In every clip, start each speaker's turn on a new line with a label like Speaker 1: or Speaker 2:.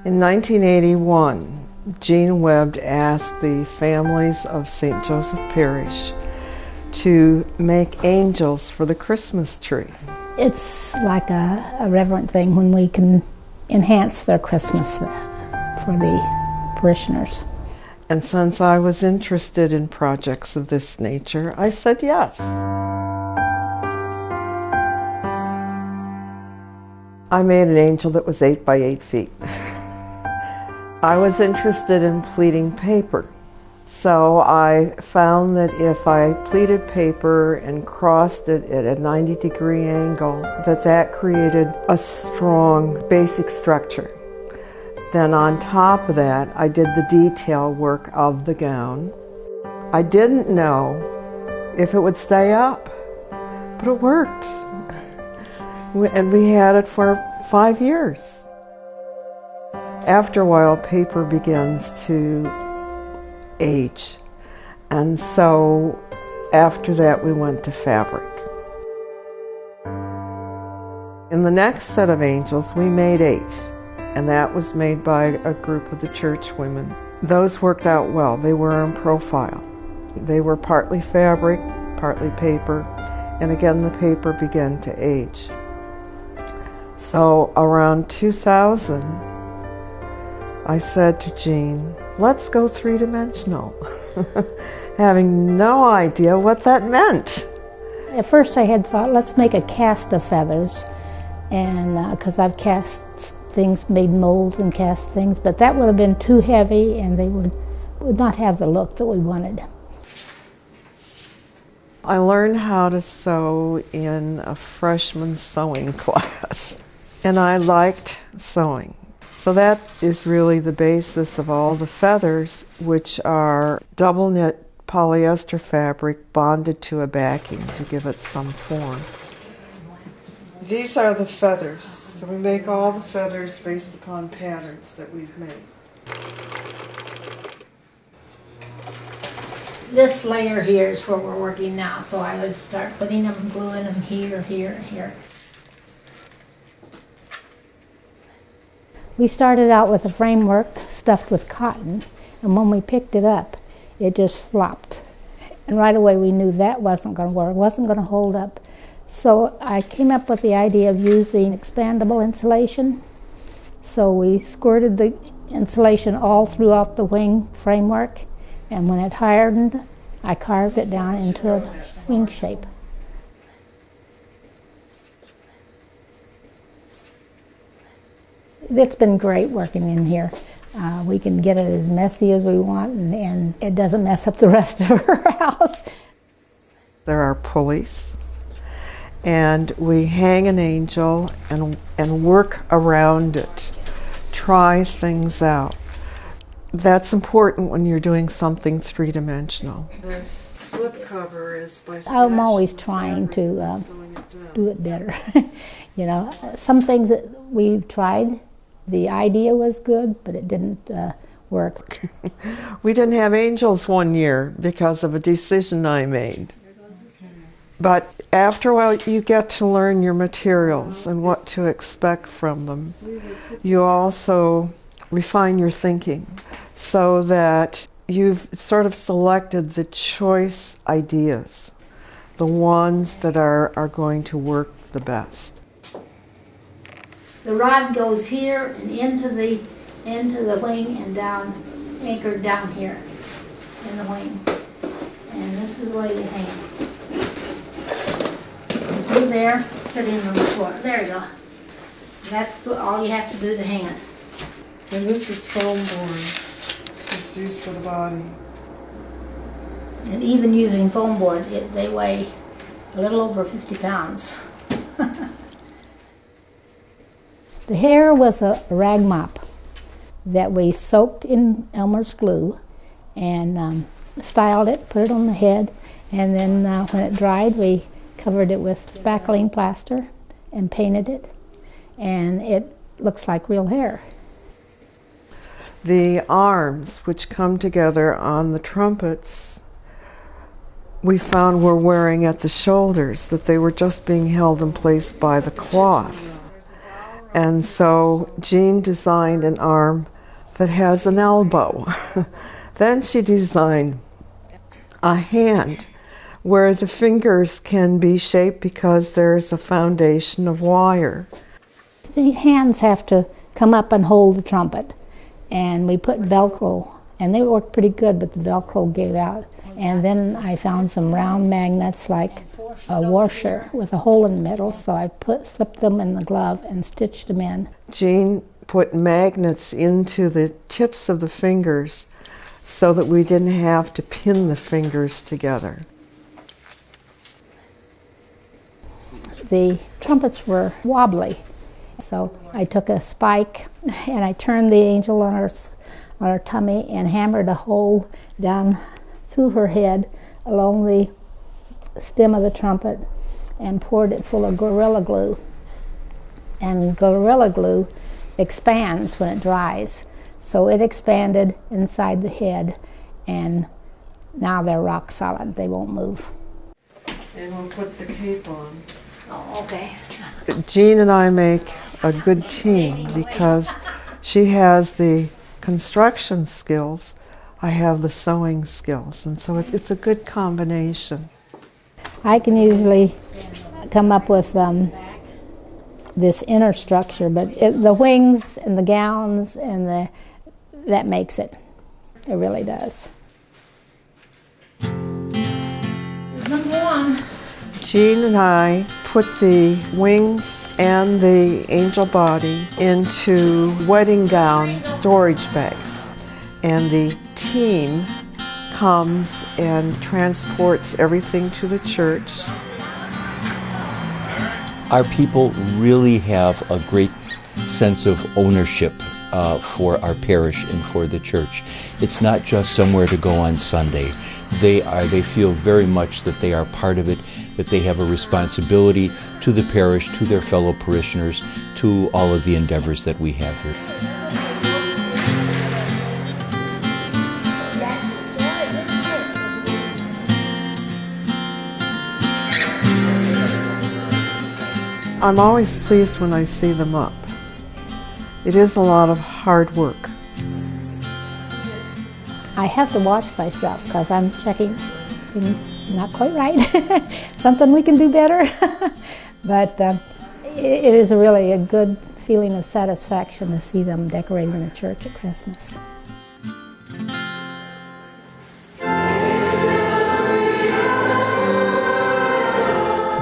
Speaker 1: In 1981, Jean Webb asked the families of St. Joseph Parish to make angels for the Christmas tree.
Speaker 2: It's like a reverent thing when we can enhance their Christmas for the parishioners.
Speaker 1: And since I was interested in projects of this nature, I said yes. I made an angel that was 8 by 8 feet. I was interested in pleating paper. So I found that if I pleated paper and crossed it at a 90-degree angle, that created a strong basic structure. Then on top of that, I did the detail work of the gown. I didn't know if it would stay up, but it worked. And we had it for 5 years. After a while, paper begins to age. And so after that, we went to fabric. In the next set of angels, we made 8. And that was made by a group of the church women. Those worked out well. They were in profile. They were partly fabric, partly paper, and again the paper began to age. So around 2000, I said to Jean, let's go 3-dimensional, having no idea what that meant.
Speaker 2: At first I had thought, let's make a cast of feathers, and because I've cast things, made molds and cast things, but that would have been too heavy and they would not have the look that we wanted.
Speaker 1: I learned how to sew in a freshman sewing class, and I liked sewing. So that is really the basis of all the feathers, which are double knit polyester fabric bonded to a backing to give it some form. These are the feathers. So we make all the feathers based upon patterns that we've made.
Speaker 2: This layer here is where we're working now, so I would start putting them, gluing them here, here, here. We started out with a framework stuffed with cotton, and when we picked it up, it just flopped. And right away we knew that wasn't going to work, wasn't going to hold up. So I came up with the idea of using expandable insulation. So we squirted the insulation all throughout the wing framework, and when it hardened, I carved it down into a wing shape. It's been great working in here. We can get it as messy as we want, and it doesn't mess up the rest of our house.
Speaker 1: There are pulleys, and we hang an angel and work around it, try things out. That's important when you're doing something 3-dimensional. The slip cover is by
Speaker 2: I'm always trying to do it better. You know, some things that we've tried, the idea was good, but it didn't work.
Speaker 1: We didn't have angels one year because of a decision I made. But after a while, you get to learn your materials and what to expect from them. You also refine your thinking so that you've sort of selected the choice ideas, the ones that are going to work the best.
Speaker 2: The rod goes here and into the wing and down, anchored down here in the wing. And this is the way we hang. Through there, sit in on the floor. There you go. That's all you have to do to hang it.
Speaker 1: And this is foam board. It's used for the body.
Speaker 2: And even using foam board, they weigh a little over 50 pounds. The hair was a rag mop that we soaked in Elmer's glue and styled it, put it on the head, and then when it dried, we covered it with spackling plaster and painted it, and it looks like real hair.
Speaker 1: The arms, which come together on the trumpets, we found were wearing at the shoulders, that they were just being held in place by the cloth. And so Jean designed an arm that has an elbow. Then she designed a hand where the fingers can be shaped because there's a foundation of wire.
Speaker 2: The hands have to come up and hold the trumpet. And we put Velcro, and they worked pretty good, but the Velcro gave out. And then I found some round magnets like a washer with a hole in the middle, so I slipped them in the glove and stitched them in.
Speaker 1: Jean put magnets into the tips of the fingers so that we didn't have to pin the fingers together.
Speaker 2: The trumpets were wobbly, so I took a spike and I turned the angel on her tummy and hammered a hole down through her head along the stem of the trumpet and poured it full of Gorilla Glue. And Gorilla Glue expands when it dries, so it expanded inside the head, and now they're rock solid. They won't move.
Speaker 1: And we'll put the cape on.
Speaker 2: Oh, okay.
Speaker 1: Jean and I make a good team because she has the construction skills, I have the sewing skills, and so it's a good combination.
Speaker 2: I can usually come up with this inner structure, but the wings and the gowns and that makes it. It really does. Number one.
Speaker 1: Jean and I put the wings and the angel body into wedding gown storage bags, and the team comes and transports everything to the church.
Speaker 3: Our people really have a great sense of ownership for our parish and for the church. It's not just somewhere to go on Sunday. They feel very much that they are part of it, that they have a responsibility to the parish, to their fellow parishioners, to all of the endeavors that we have here.
Speaker 1: I'm always pleased when I see them up. It is a lot of hard work.
Speaker 2: I have to watch myself because I'm checking things not quite right. Something we can do better. But it is really a good feeling of satisfaction to see them decorating the church at Christmas.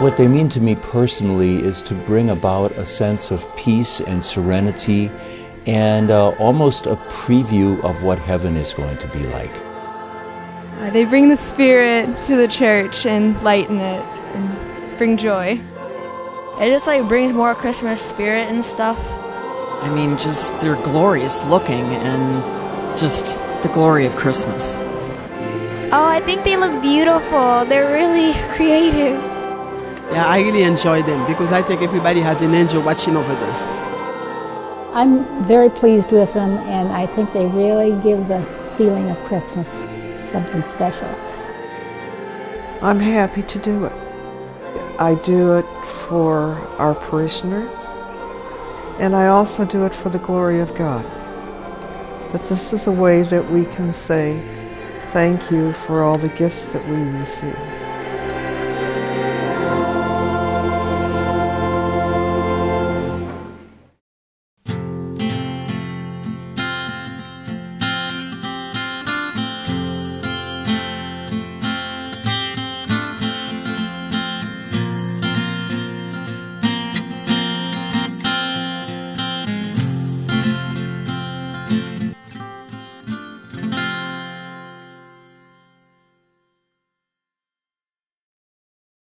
Speaker 3: What they mean to me personally is to bring about a sense of peace and serenity and almost a preview of what heaven is going to be like.
Speaker 4: They bring the spirit to the church and lighten it and bring joy.
Speaker 5: It just brings more Christmas spirit and stuff.
Speaker 6: I mean, just they're glorious looking and just the glory of Christmas.
Speaker 7: Oh, I think they look beautiful. They're really creative.
Speaker 8: Yeah, I really enjoy them because I think everybody has an angel watching over them.
Speaker 2: I'm very pleased with them, and I think they really give the feeling of Christmas something special.
Speaker 1: I'm happy to do it. I do it for our parishioners, and I also do it for the glory of God. That this is a way that we can say thank you for all the gifts that we receive.